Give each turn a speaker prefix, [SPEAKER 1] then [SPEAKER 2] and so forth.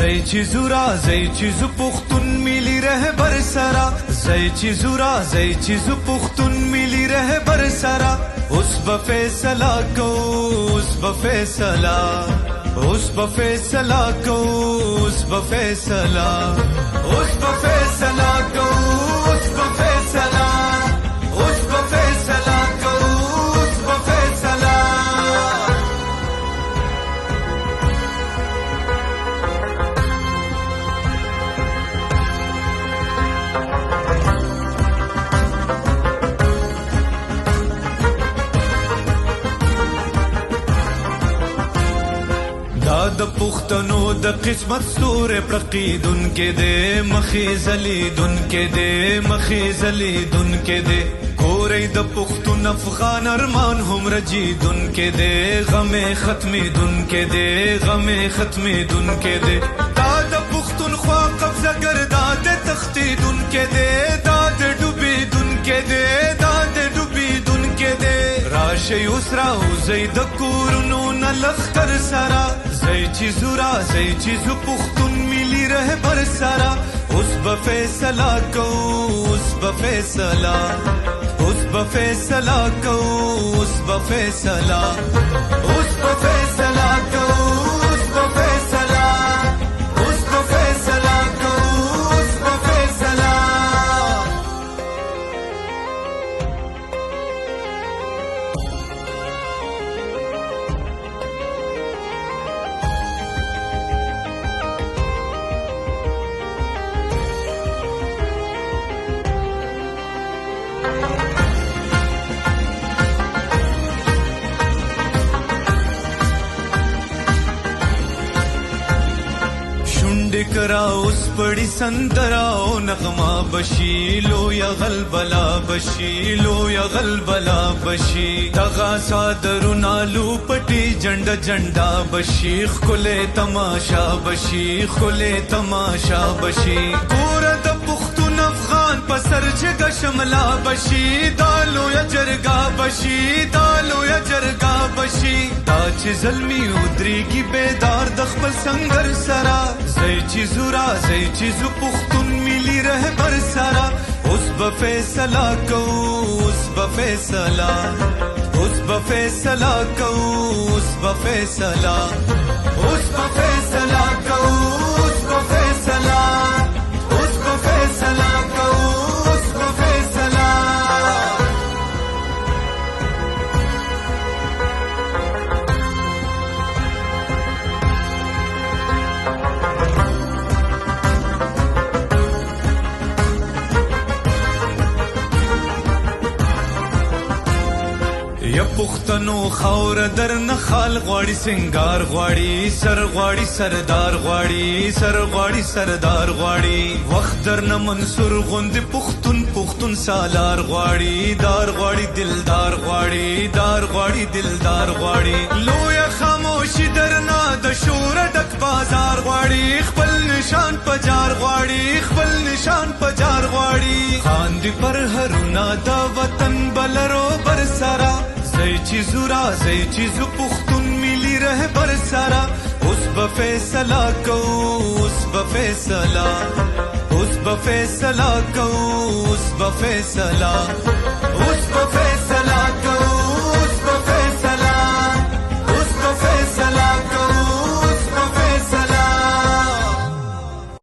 [SPEAKER 1] زئی چې زورا زئی چې زو پختون ملي رهبر سرا زئی چې زورا زئی چې زو پختون ملي رهبر سرا اوس به فیصله کو اوس به فیصله اوس به فیصله کو اوس به فیصله اوس به فیصله کو اوس به فیصله اوس به فیصله کو اوس به فیصله د پښتنو د قسمت ستوره پرقیدون کې دې مخې زلیدون کې دې مخې زلیدون کې دې کورې د پښتون افغان ارمان هم رجیدون کې دې غمې ختمېدون کې دې غمې ختمېدون کې دې دا د پښتون خوا قبضه ګردا د تختیدون کې دې دا د ډوبېدون کې دې دا د ډوبېدون کې دې راشه اوس راوځي د کورونو نه لښکر سره زئی چې زورا زئی چې زو پختون ملي رهبر سرا اوس به فیصله کو اوس به فیصله اوس به فیصله کو اوس به فیصله اوس به فیصله کو اوس به فیصله اوس به فیصله کو اوس به فیصله کرا اوس پړی سندراو نغما بشی لو یا غلبلا بشی لو یا غلبلا بشی دغا صادرنا لو پټی جنډ جنډا بشی خله تماشا بشی خله تماشا بشی ګور د پختون افغان پسر جګ شملا بشی دالو یا جرګا بشی دالو یا جرګا بشی دا چې زلمی ودریږي بیدار د خپل سنگر سرا زئی چې زورا زئی چې زو پختون ملي رهبر سرا اوس به فیصله کو اوس به فیصله اوس به فیصله کو اوس به فیصله اوس به فیصله کو اوس به فیصله اوس به فیصله کو اوس به فیصله یا پښتنو خاور در نه خال غواړي سنگار غواړي سر غواړي سردار غواړي سر غواړي سردار غواړي وخت در نه منصور غوند پښتون پښتون سالار غواړي دار غواړي دلدار غواړي دار غواړي دلدار غواړي لویا خاموشي درنا د شور ډک بازار غواړي خپل نشان پجار غواړي خپل نشان پجار غواړي خاندي پر هرونه د وطن بلرو بر سرا زئی چې زورا زئی چې زو پختون ملي رهبر سرا اوس به فیصله کو اوس به فیصله اوس به فیصله کو اوس به فیصله